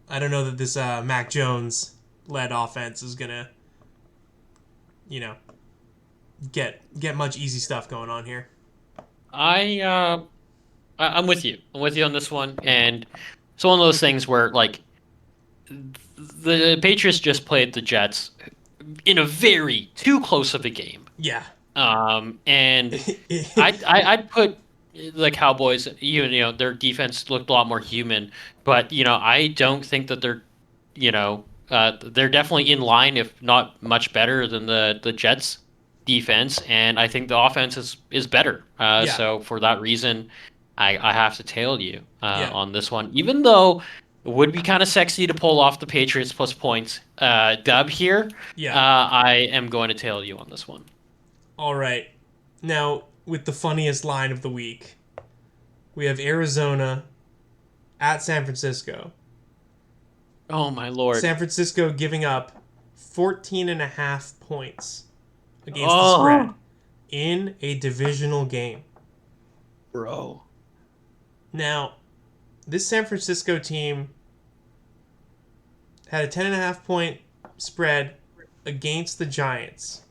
I don't know that this Mac Jones led offense is gonna, you know, get much easy stuff going on here. I uh, I'm with you. I'm with you on this one, and it's one of those things where like the Patriots just played the Jets in a very too close of a game. Yeah. And I'd put the Cowboys, even their defense looked a lot more human, but I don't think that they're definitely in line, if not much better than the Jets defense, and I think the offense is better. Yeah. So for that reason, I have to tail you Yeah. on this one, even though it would be kind of sexy to pull off the Patriots plus points dub here. Yeah. I am going to tail you on this one. All right. Now, with the funniest line of the week, we have Arizona at San Francisco. Oh my lord! San Francisco giving up 14.5 points against the spread Oh, in a divisional game. bro. Now, this San Francisco team had a 10.5 point spread against the Giants,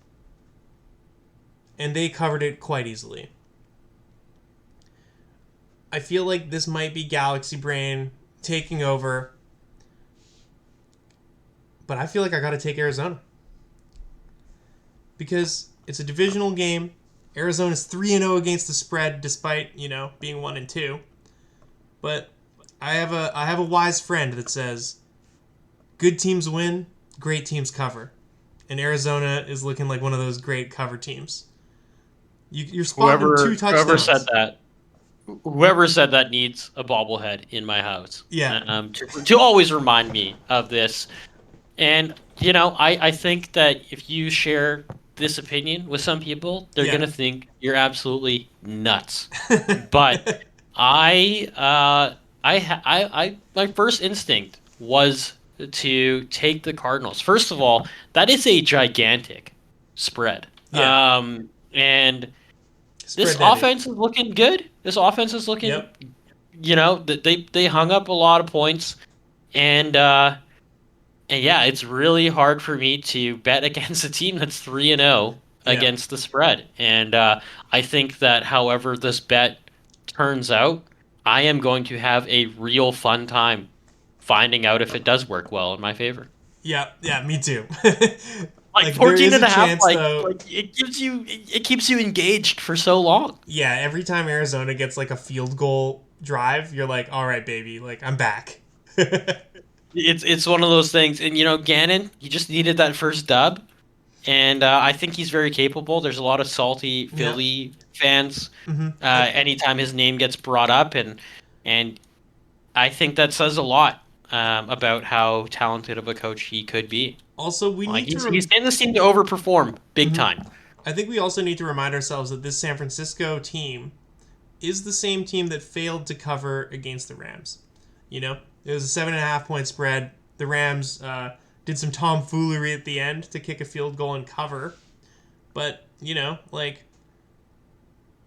and they covered it quite easily. I feel like this might be Galaxy Brain taking over, but I feel like I got to take Arizona because it's a divisional game. Arizona's 3-0 against the spread, despite being 1-2. But I have a wise friend that says, "Good teams win, great teams cover," and Arizona is looking like one of those great cover teams. You're spotting two Whoever said touchdowns. that, whoever said that needs a bobblehead in my house. Yeah, To always remind me of this And I think that if you share this opinion with some people, they're Yeah. gonna think you're absolutely nuts. But my first instinct was to take the Cardinals. First of all, that is a gigantic spread. Yeah. And this Spread daddy. offense is looking good. This offense is looking, Yep. they hung up a lot of points, and yeah, it's really hard for me to bet against a team that's 3-0 Yeah. against the spread. And I think that however this bet turns out, I am going to have a real fun time finding out if it does work well in my favor. Yeah. Yeah. Me too. Like Like there 14 is a and a half, chance though. like it keeps you engaged for so long. Yeah. Every time Arizona gets like a field goal drive, you're like, all right, baby. Like I'm back. It's one of those things. And Gannon, he just needed that first dub. And I think he's very capable. There's a lot of salty Yeah. Philly fans Hmm. anytime his name gets brought up, and I think that says a lot about how talented of a coach he could be. Also, we Like need to. he's getting this team to overperform big Mhm. time. I think we also need to remind ourselves that this San Francisco team is the same team that failed to cover against the Rams. You know, it was a 7.5 point spread. The Rams did some tomfoolery at the end to kick a field goal and cover, but like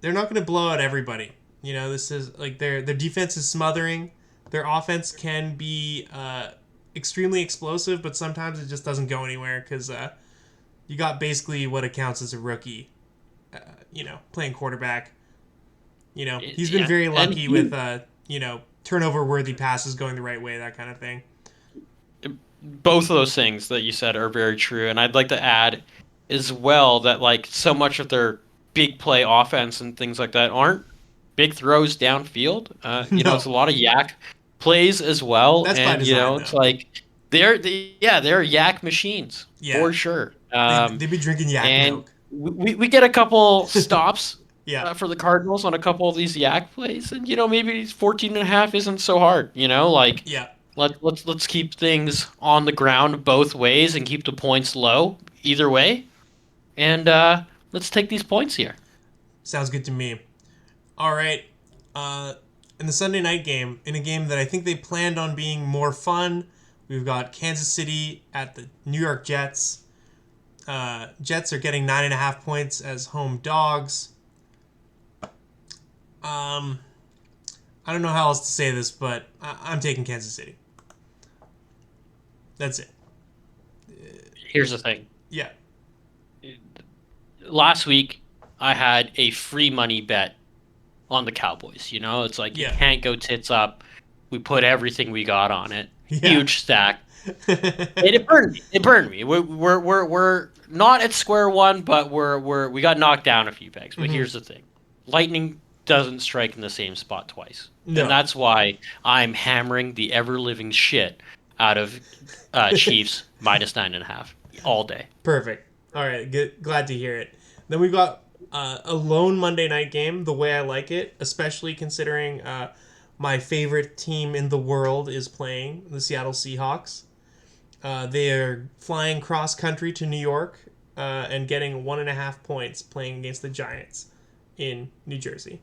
they're not going to blow out everybody. This is like their defense is smothering. Their offense can be extremely explosive, but sometimes it just doesn't go anywhere because you got basically what accounts as a rookie. Playing quarterback. He's been Yeah, very and lucky with turnover worthy passes going the right way, that kind of thing. both of those things that you said are very true. And I'd like to add as well that like so much of their big play offense and things like that aren't big throws downfield. It's No, a lot of yak plays as well, that's by and design it's though. like they're yak machines Yeah, for sure. they be drinking yak And milk. we get a couple stops Yeah, for the Cardinals on a couple of these yak plays, and maybe 14 and a half isn't so hard. Like yeah, let's keep things on the ground both ways and keep the points low either way, and let's take these points here. sounds good to me. All right, in the Sunday night game, in a game that I think they planned on being more fun, we've got Kansas City at the New York Jets. Jets are getting 9.5 points as home dogs. Um, I don't know how else to say this, but I'm taking Kansas City. That's it. Here's the thing. Yeah. Last week, I had a free money bet on the Cowboys. It's like you Yeah. can't go tits up. We put everything we got on it. Yeah. Huge stack. It burned me. It burned me. We're not at square one, but we got knocked down a few pegs. But Mhm. here's the thing: lightning doesn't strike in the same spot twice, No. and that's why I'm hammering the ever living shit out of Chiefs minus 9.5 all day. Perfect. All right. Good. Glad to hear it. Then we've got a lone Monday night game, the way I like it, especially considering my favorite team in the world is playing, the Seattle Seahawks. They are flying cross country to New York and getting 1.5 points playing against the Giants in New Jersey.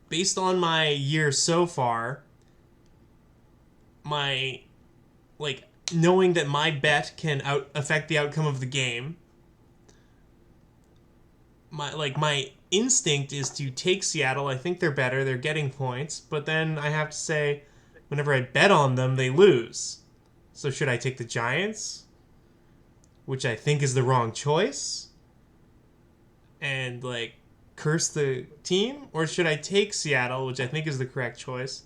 Based on my year so far, my like knowing that my bet can affect the outcome of the game, my instinct is to take Seattle. I think they're better. They're getting points, but then I have to say, whenever I bet on them, they lose. So should I take the Giants, which I think is the wrong choice, and curse the team, or should I take Seattle, which I think is the correct choice?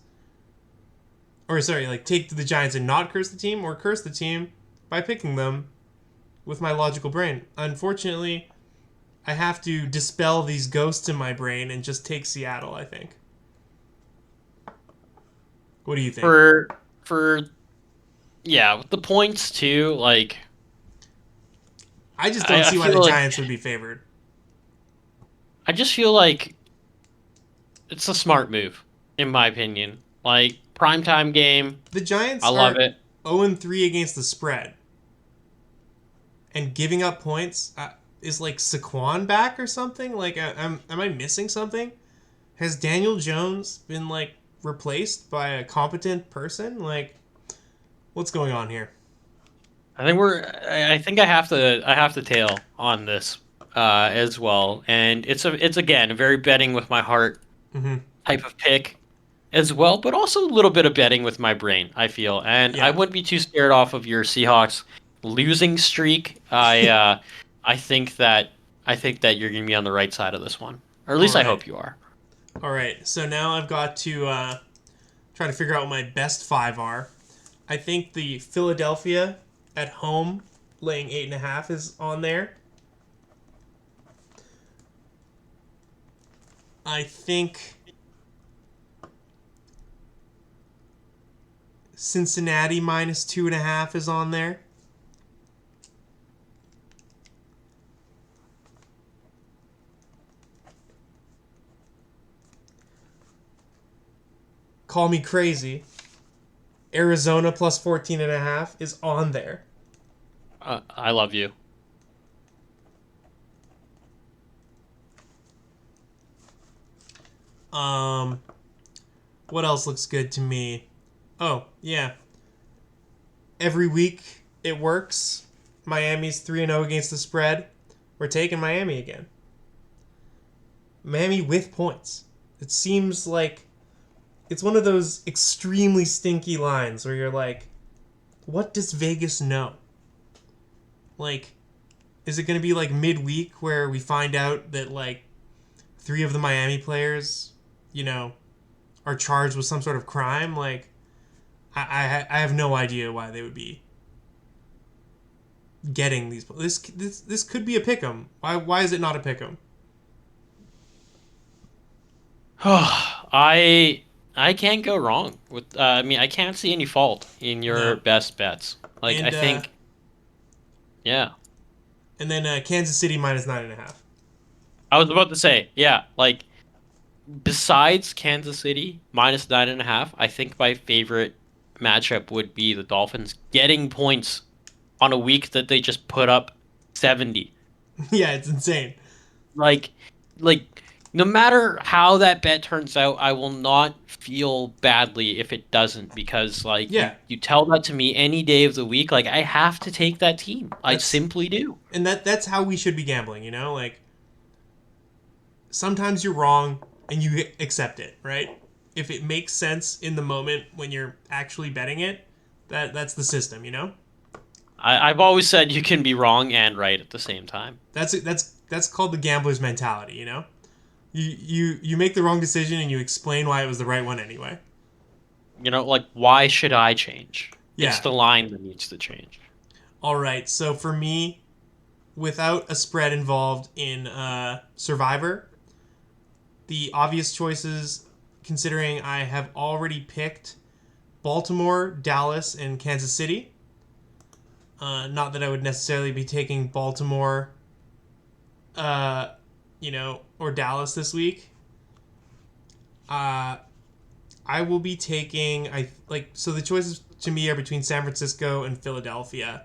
Or sorry, take the Giants and not curse the team, or curse the team by picking them with my logical brain. Unfortunately, I have to dispel these ghosts in my brain and just take Seattle, I think. What do you think? For yeah, with the points too, I just don't see why feel the like Giants would be favored. I just feel like it's a smart move, in my opinion. Like, primetime game. The Giants I love are it. 0-3 against the spread, and giving up points. Is like Saquon back or something? Like, am I missing something? Has Daniel Jones been like replaced by a competent person? Like, what's going on here? I think I have to tail on this as well, and it's again a very betting with my heart Mm-hmm. type of pick as well, but also a little bit of betting with my brain. I feel, and I Yeah. wouldn't be too scared off of your Seahawks losing streak. I think that you're going to be on the right side of this one, or at All least I right. hope you are. All right. So now I've got to try to figure out what my best five are. I think the Philadelphia at home laying 8.5 is on there. I think Cincinnati minus 2.5 is on there. Call me crazy. Arizona plus 14.5 is on there. I love you. Um, what else looks good to me? Oh, yeah. Every week it works. Miami's 3-0 against the spread. We're taking Miami again. Miami with points. It seems like it's one of those extremely stinky lines where you're like, what does Vegas know? Like, is it going to be like midweek where we find out that like three of the Miami players, you know, are charged with some sort of crime? Like, I have no idea why they would be getting these. This could be a pick'em. Why is it not a pick'em? I can't go wrong with. I mean, I can't see any fault in your No. best bets. Like, I And think, yeah. then Kansas City minus 9.5. I was about to say, yeah. Like, besides Kansas City minus 9.5, I think my favorite matchup would be the Dolphins getting points on a week that they just put up 70. Yeah, it's insane. Like, like no matter how that bet turns out, I will not feel badly if it doesn't because like Yeah, you tell that to me any day of the week, like I have to take that team. I that's simply do. and that's how we should be gambling. You know, like sometimes you're wrong and you accept it, right? If it makes sense in the moment when you're actually betting it, that's the system. You know, I've always said you can be wrong and right at the same time. that's called the gambler's mentality. You know, you make the wrong decision and you explain why it was the right one anyway. You know, like why should I change? It's Yeah. the line that needs to change. All right. So for me, without a spread involved in Survivor, the obvious choices, considering I have already picked Baltimore, Dallas, and Kansas City. Not that I would necessarily be taking Baltimore, uh, or Dallas this week. Uh, I will be taking so the choices to me are between San Francisco and Philadelphia.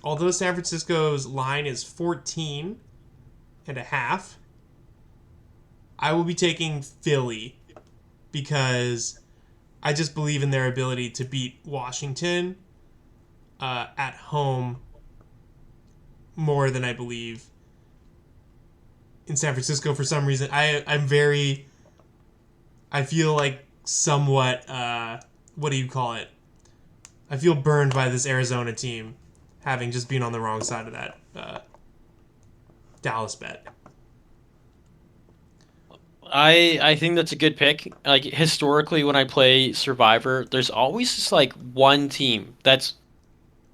Although San Francisco's line is 14.5, I will be taking Philly because I just believe in their ability to beat Washington at home more than I believe in San Francisco for some reason. I feel like somewhat, what do you call it? I feel burned by this Arizona team having just been on the wrong side of that Dallas bet. I think that's a good pick. Like historically when I play Survivor, there's always just like one team that's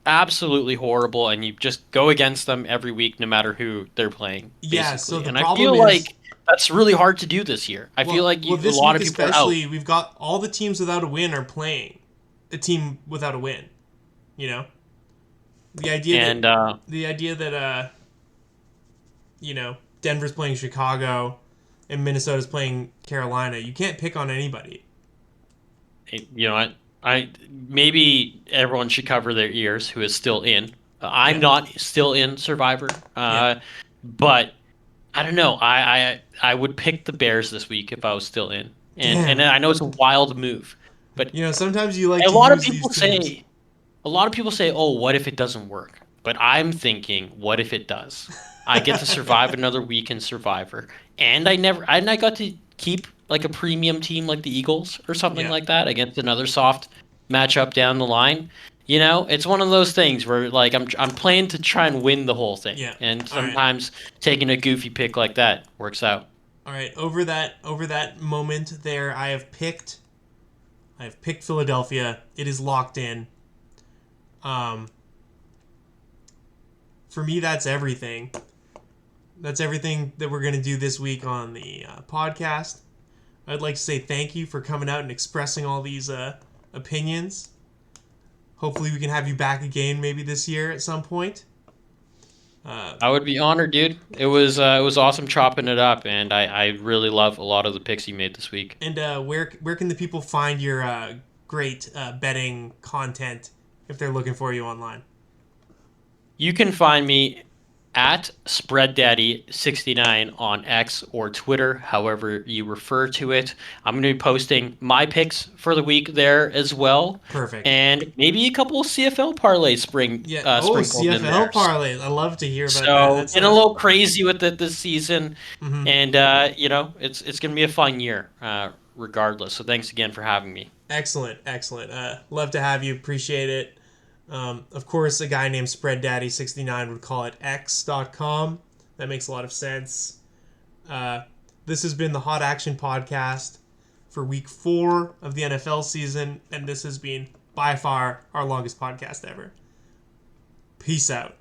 absolutely horrible and you just go against them every week no matter who they're playing Yeah, so basically. the And I problem feel is, like that's really hard to do this year. I feel like well, a this lot week of people are out. especially, we've got all the teams without a win are playing a team without a win. You know, the idea that And the idea that Denver's playing Chicago and Minnesota's playing Carolina, you can't pick on anybody. You know, I maybe everyone should cover their ears who is still in. I'm Yeah. not still in Survivor, Yeah. but I don't know. I would pick the Bears this week if I was still in, and Damn. I know it's a wild move, but Sometimes you like a to lot of use these people teams. say a lot of people say, "Oh, what if it doesn't work?" But I'm thinking, what if it does? I get to survive another week in Survivor, and I got to keep like a premium team like the Eagles or something Yeah. like that against another soft matchup down the line. You know, it's one of those things where like I'm playing to try and win the whole thing, Yeah. and All right. sometimes taking a goofy pick like that works out. All right. Over that moment there, I have picked Philadelphia. It is locked in. Um, for me, that's everything. That's everything that we're gonna do this week on the podcast. I'd like to say thank you for coming out and expressing all these opinions. Hopefully, we can have you back again maybe this year at some point. Uh, I would be honored, dude. It was awesome chopping it up, and I really love a lot of the picks you made this week. and where can the people find your great betting content if they're looking for you online? You can find me at spreaddaddy69 on X or Twitter, however you refer to it. I'm going to be posting my picks for the week there as well, Perfect. and maybe a couple of CFL parlays Yeah. Oh, sprinkled in CFL there. parlays. I love to hear about that. So That's getting a little crazy with it this season, mhm. and you know it's going to be a fun year, regardless. So thanks again for having me. Excellent, excellent. Love to have you. Appreciate it. Of course, a guy named spreaddaddy69 would call it x.com. That makes a lot of sense. Uh, this has been the Hot Action Podcast for week 4 of the NFL season, and this has been by far our longest podcast ever. Peace out.